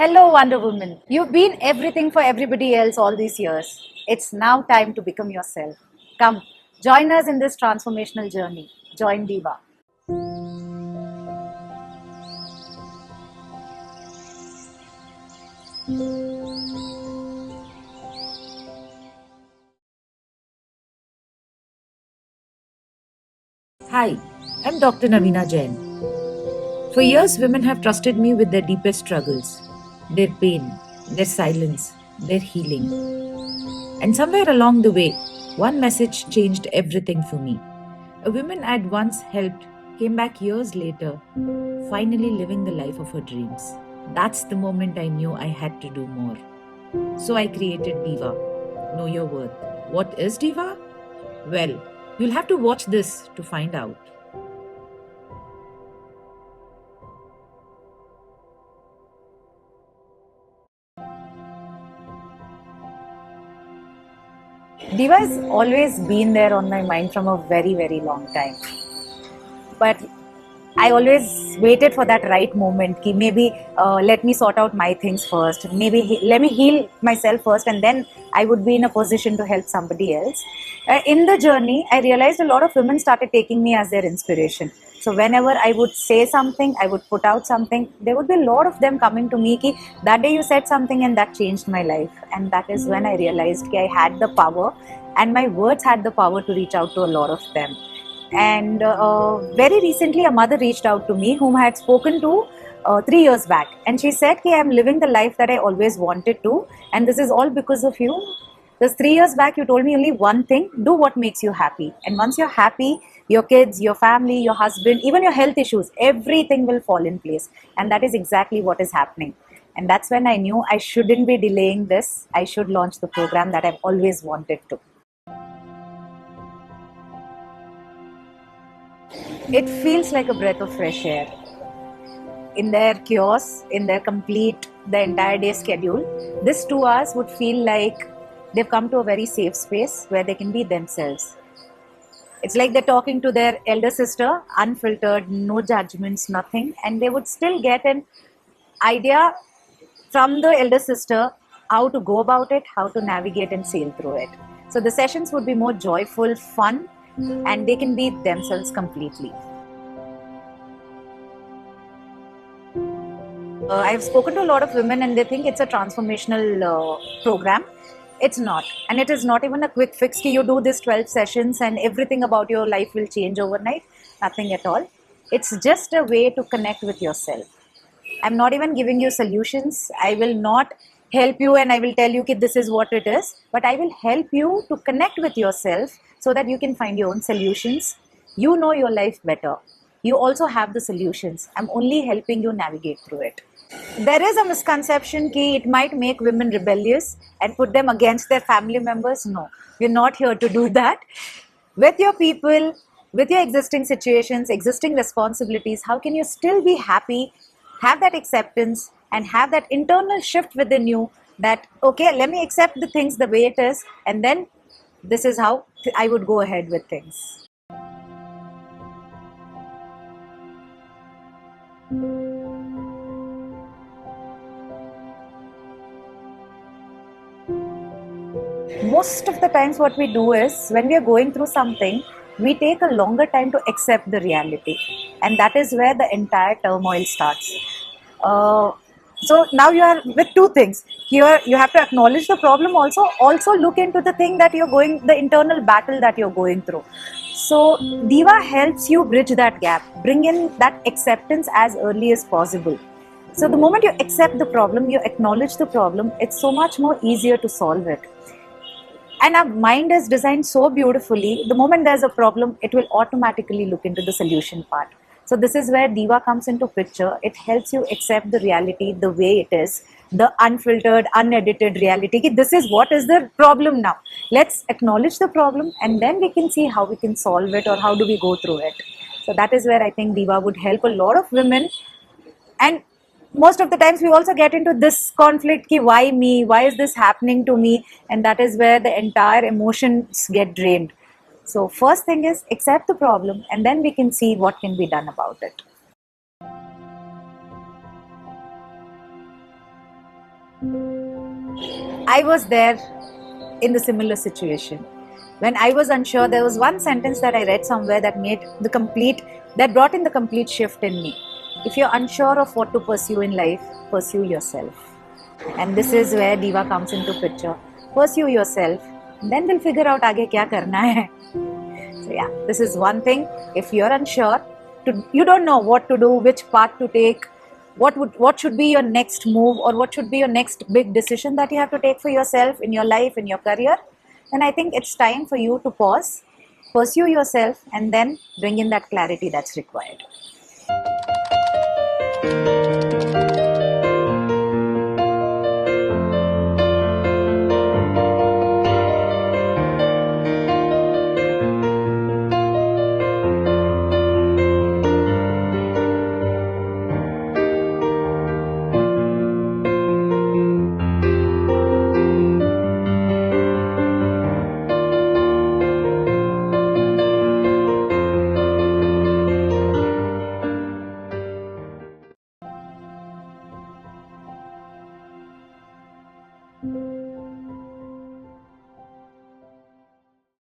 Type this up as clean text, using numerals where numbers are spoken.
Hello, Wonder Woman. You've been everything for everybody else all these years. It's now time to become yourself. Come, join us in this transformational journey. Join Diva. Hi, I'm Dr. Navina Jain. For years, women have trusted me with their deepest struggles, their pain, their silence, their healing. And somewhere along the way, one message changed everything for me. A woman I'd once helped came back years later, finally living the life of her dreams. That's the moment I knew I had to do more. So I created Diva. Know your worth. What is Diva? Well, you'll have to watch this to find out. Diva has always been there on my mind from a very, very long time. But I always waited for that right moment. Ki maybe let me sort out my things first. Maybe let me heal myself first, and then I would be in a position to help somebody else. In the journey, I realized a lot of women started taking me as their inspiration. So whenever I would say something, I would put out something. There would be a lot of them coming to me. Ki that day you said something and that changed my life. And that is when I realized ki I had the power, and my words had the power to reach out to a lot of them. And very recently, a mother reached out to me whom I had spoken to 3 years back. And she said, "Hey, I'm living the life that I always wanted to. And this is all because of you. Because 3 years back, you told me only one thing: do what makes you happy. And once you're happy, your kids, your family, your husband, even your health issues, everything will fall in place." And that is exactly what is happening. And that's when I knew I shouldn't be delaying this. I should launch the program that I've always wanted to. It feels like a breath of fresh air. In their chaos, in their complete, the entire day schedule, this 2 hours would feel like they've come to a very safe space where they can be themselves. It's like they're talking to their elder sister, unfiltered, no judgments, nothing, and they would still get an idea from the elder sister how to go about it, how to navigate and sail through it. So the sessions would be more joyful, fun, and they can be themselves completely. I've spoken to a lot of women and they think it's a transformational program. It's not. And it is not even a quick fix. Ki you do this 12 sessions and everything about your life will change overnight. Nothing at all. It's just a way to connect with yourself. I'm not even giving you solutions. I will not help you and I will tell you that this is what it is. But I will help you to connect with yourself so that you can find your own solutions. You know your life better. You also have the solutions. I'm only helping you navigate through it. There is a misconception that it might make women rebellious and put them against their family members. No, we're not here to do that. With your people, with your existing situations, existing responsibilities, how can you still be happy, have that acceptance, and have that internal shift within you that, okay, let me accept the things the way it is, and then this is how I would go ahead with things. Most of the times what we do is when we are going through something, we take a longer time to accept the reality, and that is where the entire turmoil starts. So now you are with two things here. You have to acknowledge the problem, also look into the thing that you're going, the internal battle that you're going through. So Diva helps you bridge that gap, bring in that acceptance as early as possible. So the moment you accept the problem, you acknowledge the problem, it's so much more easier to solve it. And our mind is designed so beautifully, the moment there's a problem, it will automatically look into the solution part. So this is where Diva comes into picture. It helps you accept the reality the way it is, the unfiltered, unedited reality. This is what is the problem now. Let's acknowledge the problem and then we can see how we can solve it or how do we go through it. So that is where I think Diva would help a lot of women. And most of the times we also get into this conflict ki why me, why is this happening to me, and that is where the entire emotions get drained. So first thing is accept the problem and then we can see what can be done about it. I was there in the similar situation. When I was unsure, there was one sentence that I read somewhere that brought in the complete shift in me. If you're unsure of what to pursue in life, pursue yourself. And this is where Diva comes into picture. Pursue yourself, then we'll figure out आगे क्या करना है. So yeah, this is one thing. If you're unsure, you don't know what to do, which path to take, what should be your next move, or what should be your next big decision that you have to take for yourself in your life, in your career, then I think it's time for you to pause, pursue yourself, and then bring in that clarity that's required.